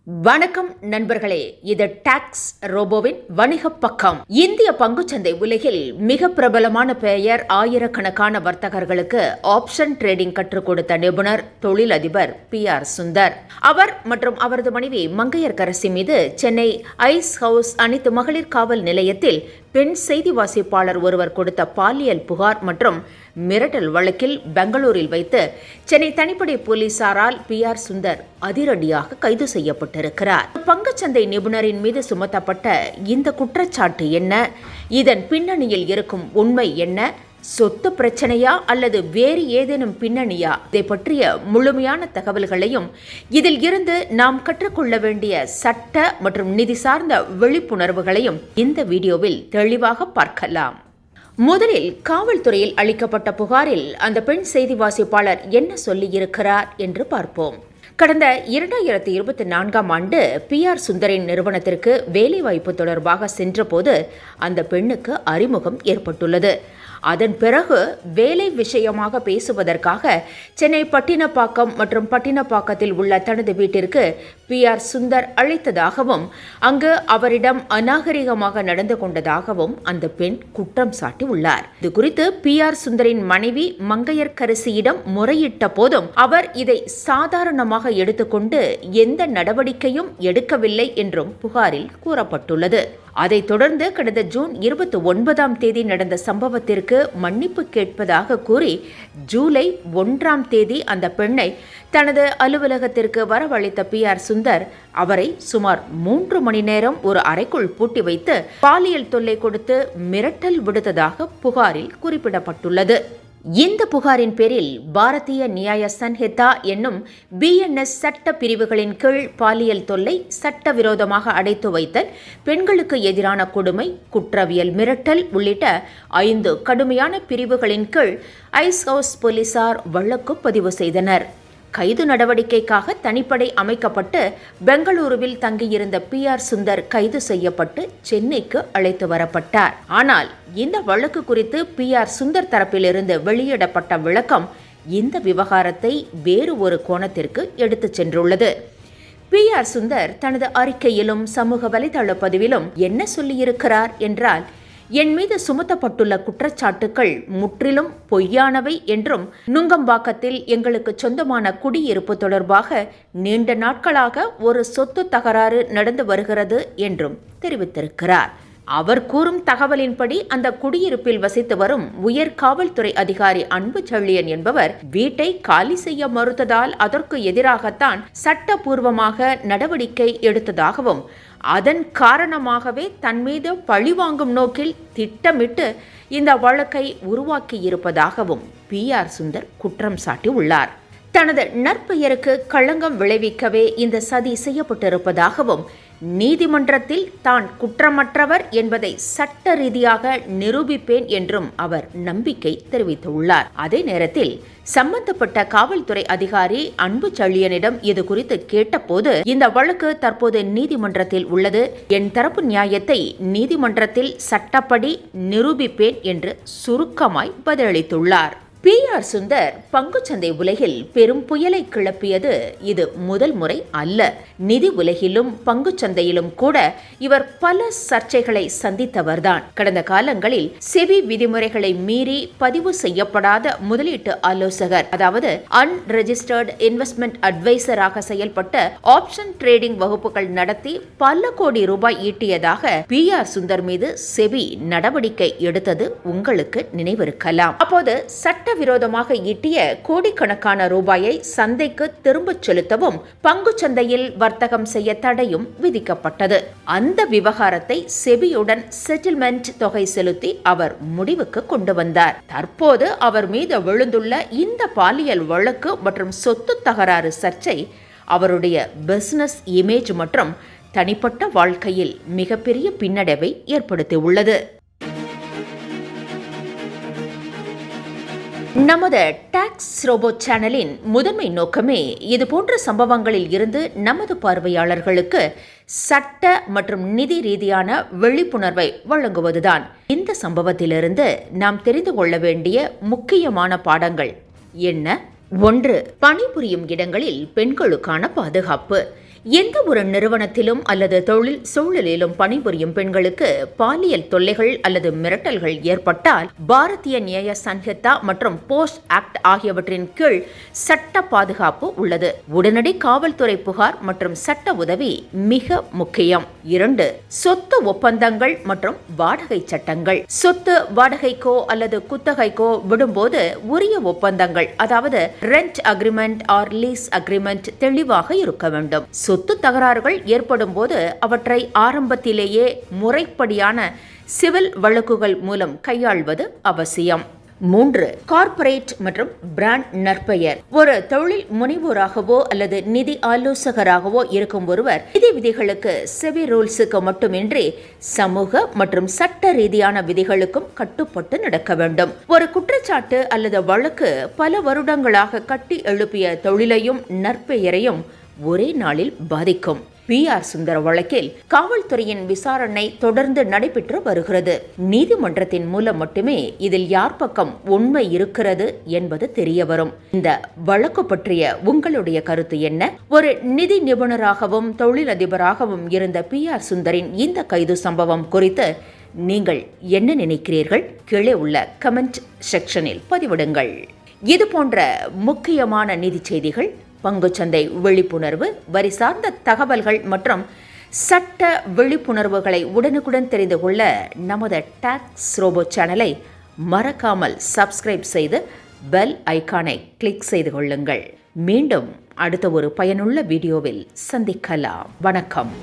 வணக்கம் நண்பர்களே, இது டாக்ஸ் ரோபோவின் வணிக பக்கம். இந்திய பங்குச்சந்தை உலகில் மிக பிரபலமான பெயர். ஆயிரக்கணக்கான வர்த்தகர்களுக்கு ஆப்ஷன் ட்ரேடிங் கற்றுக் கொடுத்த நிபுணர் தொழிலதிபர் PR சுந்தர். அவர் மற்றும் அவரது மனைவி மங்கையர்கரசி மீது சென்னை ஐஸ் ஹவுஸ் அனைத்து மகளிர் காவல் நிலையத்தில் பெண் செய்தி வாசிப்பாளர் ஒருவர் கொடுத்த பாலியல் புகார் மற்றும் மிரட்டல் வழக்கில் பெங்களூரில் வைத்து சென்னை தனிப்படை போலீசாரால் PR சுந்தர் அதிரடியாக கைது செய்யப்பட்டிருக்கிறார். பங்குச்சந்தை நிபுணரின் மீது சுமத்தப்பட்ட இந்த குற்றச்சாட்டு என்ன? இதன் பின்னணியில் இருக்கும் உண்மை என்ன? சொத்து பிரச்சனையா அல்லது வேறு ஏதேனும் பின்னணியா? இதை பற்றிய முழுமையான தகவல்களையும் இதில் இருந்து நாம் கற்றுக்கொள்ள வேண்டிய சட்ட மற்றும் நிதி சார்ந்த விழிப்புணர்வுகளையும் இந்த வீடியோவில் தெளிவாக பார்க்கலாம். முதலில் காவல்துறையில் அளிக்கப்பட்ட புகாரில் அந்த பெண் செய்தி வாசிப்பாளர் என்ன சொல்லியிருக்கிறார் என்று பார்ப்போம். கடந்த 2024ஆம் ஆண்டு PR சுந்தரின் நிறுவனத்திற்கு வேலைவாய்ப்பு தொடர்பாக சென்றபோது அந்த பெண்ணுக்கு அறிமுகம் ஏற்பட்டுள்ளது. அதன் பிறகு வேலை விஷயமாக பேசுவதற்காக சென்னை பட்டினப்பாக்கம் மற்றும் பட்டினப்பாக்கத்தில் உள்ள தனது வீட்டிற்கு PR சுந்தர் அழைத்ததாகவும் அங்கு அவரிடம் அநாகரிகமாக நடந்து கொண்டதாகவும் அந்த பெண் குற்றம் சாட்டி உள்ளார். இது குறித்து PR சுந்தரின் மனைவி மங்கையர்கரசியிடம் முறையிட்ட போதும் அவர் இதை சாதாரணமாக எடுத்துக்கொண்டு எந்த நடவடிக்கையும் எடுக்கவில்லை என்றும் புகாரில் கூறப்பட்டுள்ளது. அதைத் தொடர்ந்து கடந்த ஜூன் 29ஆம் தேதி நடந்த சம்பவத்திற்கு மன்னிப்பு கேட்பதாக கூறி ஜூலை 1ஆம் தேதி அந்த பெண்ணை தனது அலுவலகத்திற்கு வரவழைத்த PR சுந்தர் அவரை சுமார் 3 மணி நேரம் ஒரு அறைக்குள் பூட்டி வைத்து பாலியல் தொல்லை கொடுத்து மிரட்டல் விடுத்ததாக புகாரில் குறிப்பிடப்பட்டுள்ளது. இந்த புகாரின் பேரில் பாரதிய நியாய சன்ஹிதா என்னும் BNS சட்ட பிரிவுகளின் கீழ் பாலியல் தொல்லை, சட்டவிரோதமாக அடைத்து வைத்தல், பெண்களுக்கு எதிரான கொடுமை, குற்றவியல் மிரட்டல் உள்ளிட்ட 5 கடுமையான பிரிவுகளின் கீழ் ஐஸ் ஹவுஸ் போலீசார் வழக்கு பதிவு செய்தனர். கைது நடவடிக்கைக்காக தனிப்படை அமைக்கப்பட்டு பெங்களூருவில் தங்கியிருந்த PR சுந்தர் கைது செய்யப்பட்டு சென்னைக்கு அழைத்து வரப்பட்டார். ஆனால் இந்த வழக்கு குறித்து PR சுந்தர் தரப்பிலிருந்து வெளியிடப்பட்ட விளக்கம் இந்த விவகாரத்தை வேறு ஒரு கோணத்திற்கு எடுத்துச் சென்றுள்ளது. PR சுந்தர் தனது அறிக்கையிலும் சமூக வலைதள பதிவிலும் என்ன சொல்லியிருக்கிறார் என்றால், என் மீது சுமத்தப்பட்டுள்ள குற்றச்சாட்டுகள் முற்றிலும் பொய்யானவை என்றும் நுங்கம்பாக்கத்தில் எங்களுக்கு சொந்தமான குடியிருப்பு தொடர்பாக நீண்ட நாட்களாக ஒரு சொத்து தகராறு நடந்து வருகிறது என்றும் தெரிவித்திருக்கிறார். அவர் கூறும் தகவலின்படி அந்த குடியிருப்பில் வசித்து வரும் உயர் காவல்துறை அதிகாரி அன்புச்செழியன் என்பவர் வீட்டை காலி செய்ய மறுத்ததால் அதற்கு எதிராகத்தான் சட்டபூர்வமாக நடவடிக்கை எடுத்ததாகவும் அதன் காரணமாகவே தன் மீது பழிவாங்கும் நோக்கில் திட்டமிட்டு இந்த வழக்கை உருவாக்கியிருப்பதாகவும் PR சுந்தர் குற்றம் சாட்டியுள்ளார். தனது நற்பெயருக்கு களங்கம் விளைவிக்கவே இந்த சதி செய்யப்பட்டிருப்பதாகவும் நீதிமன்றத்தில் தான் குற்றமற்றவர் என்பதை சட்ட ரீதியாக நிரூபிப்பேன் என்றும் அவர் நம்பிக்கை தெரிவித்துள்ளார். அதே நேரத்தில் சம்பந்தப்பட்ட காவல்துறை அதிகாரி அன்புச்செழியனிடம் இது குறித்து கேட்டபோது, இந்த வழக்கு தற்போது நீதிமன்றத்தில் உள்ளது, என் தரப்பு நியாயத்தை நீதிமன்றத்தில் சட்டப்படி நிரூபிப்பேன் என்று சுருக்கமாய் பதிலளித்துள்ளார். PR சுந்தர் பங்குச்சந்தை உலகில் பெரும் புயலை கிளப்பியது இது முதல் முறை அல்ல. நிதி உலகிலும் பங்குச்சந்தையிலும் கூட இவர் பல சர்ச்சைகளை சந்தித்தவர்தான். கடந்த காலங்களில் செபி விதிமுறைகளை மீறி பதிவு செய்யப்படாத முதலீட்டு ஆலோசகர், அதாவது அன்ரெஜிஸ்டர்ட் இன்வெஸ்ட்மெண்ட் அட்வைசராக செயல்பட்ட ஆப்ஷன் ட்ரேடிங் வகுப்புகள் நடத்தி பல கோடி ரூபாய் ஈட்டியதாக PR சுந்தர் மீது செபி நடவடிக்கை எடுத்தது உங்களுக்கு நினைவிருக்கலாம். அப்போது சட்டவிரோதமாக ஈட்டிய கோடிக்கணக்கான ரூபாயை சந்தைக்கு திரும்பச் செலுத்தவும் பங்குச்சந்தையில் வர்த்தகம் செய்ய தடையும் விதிக்கப்பட்டது. அந்த விவகாரத்தை செபியுடன் செட்டில்மெண்ட் தொகை செலுத்தி அவர் முடிவுக்கு கொண்டு வந்தார். தற்போது அவர் மீது விழுந்துள்ள இந்த பாலியல் வழக்கு மற்றும் சொத்து தகராறு சர்ச்சை அவருடைய பிசினஸ் இமேஜ் மற்றும் தனிப்பட்ட வாழ்க்கையில் மிகப்பெரிய பின்னடைவை ஏற்படுத்தியுள்ளது. நமது டாக்ஸ் ரோபோ சேனலின் முதன்மை நோக்கமே இதுபோன்ற சம்பவங்களில் இருந்து நமது பார்வையாளர்களுக்கு சட்ட மற்றும் நிதி ரீதியான விழிப்புணர்வை வழங்குவதுதான். இந்த சம்பவத்திலிருந்து நாம் தெரிந்து கொள்ள வேண்டிய முக்கியமான பாடங்கள் என்ன? 1. பணிபுரியும் இடங்களில் பெண்களுக்கான பாதுகாப்பு. எந்த ஒரு நிறுவனத்திலும் அல்லது தொழில் சூழலிலும் பணிபுரியும் பெண்களுக்கு பாலியல் தொல்லைகள் அல்லது மிரட்டல்கள் ஏற்பட்டால் பாரதிய நியாய சன்ஹிதா மற்றும் போஸ்ட் ஆக்ட் ஆகியவற்றின் கீழ் சட்ட பாதுகாப்பு உள்ளது. உடனடி காவல்துறை புகார் மற்றும் சட்ட உதவி மிக முக்கியம். 2. சொத்து ஒப்பந்தங்கள் மற்றும் வாடகை சட்டங்கள். சொத்து வாடகைக்கோ அல்லது குத்தகைக்கோ விடும்போது உரிய ஒப்பந்தங்கள், அதாவது rent agreement or lease agreement தெளிவாக இருக்க வேண்டும். சொத்து தகராறுகள் ஏற்படும் போது அவற்றை ஆரம்பத்திலேயே முறைப்படியான சிவில் வழக்குகள் மூலம் கையாள்வது அவசியம். 3. கார்ப்பரேட் மற்றும் பிராண்ட் நற்பெயர். ஒரு தொழில் முனைவோராகவோ அல்லது நிதி ஆலோசகராகவோ இருக்கும் ஒருவர் நிதி விதிகளுக்கு செபி ரூல்ஸுக்கு மட்டுமின்றி சமூக மற்றும் சட்ட ரீதியான விதிகளுக்கும் கட்டுப்பட்டு நடக்க வேண்டும். ஒரு குற்றச்சாட்டு அல்லது வழக்கு பல வருடங்களாக கட்டி எழுப்பிய தொழிலையும் நற்பெயரையும் ஒரே நாளில் பாதிக்கும். பி.ஆர். சுந்தர் வழக்கில் காவல்துறையின் விசாரணை தொடர்ந்து நடைபெற்று வருகிறது. நீதிமன்றத்தின் மூலம் மட்டுமே இதில் யார் பக்கம் உண்மை இருக்கிறது என்பது தெரிய வரும். இந்த வழக்கு பற்றிய உங்களுடைய கருத்து என்ன? ஒரு நிதி நிபுணராகவும் தொழிலதிபராகவும் இருந்த பி.ஆர். சுந்தரின் இந்த கைது சம்பவம் குறித்து நீங்கள் என்ன நினைக்கிறீர்கள்? கீழே உள்ள கமெண்ட் செக்ஷனில் பதிவிடுங்கள். இது போன்ற முக்கியமான நிதி செய்திகள், பங்குச்சந்தை விழிப்புணர்வு, வரி சார்ந்த தகவல்கள் மற்றும் சட்ட விழிப்புணர்வுகளை உடனுக்குடன் தெரிந்து கொள்ள நமது டாக்ஸ் ரோபோ சேனலை மறக்காமல் சப்ஸ்கிரைப் செய்து பெல் ஐகானை கிளிக் செய்து கொள்ளுங்கள். மீண்டும் அடுத்த ஒரு பயனுள்ள வீடியோவில் சந்திக்கலாம். வணக்கம்.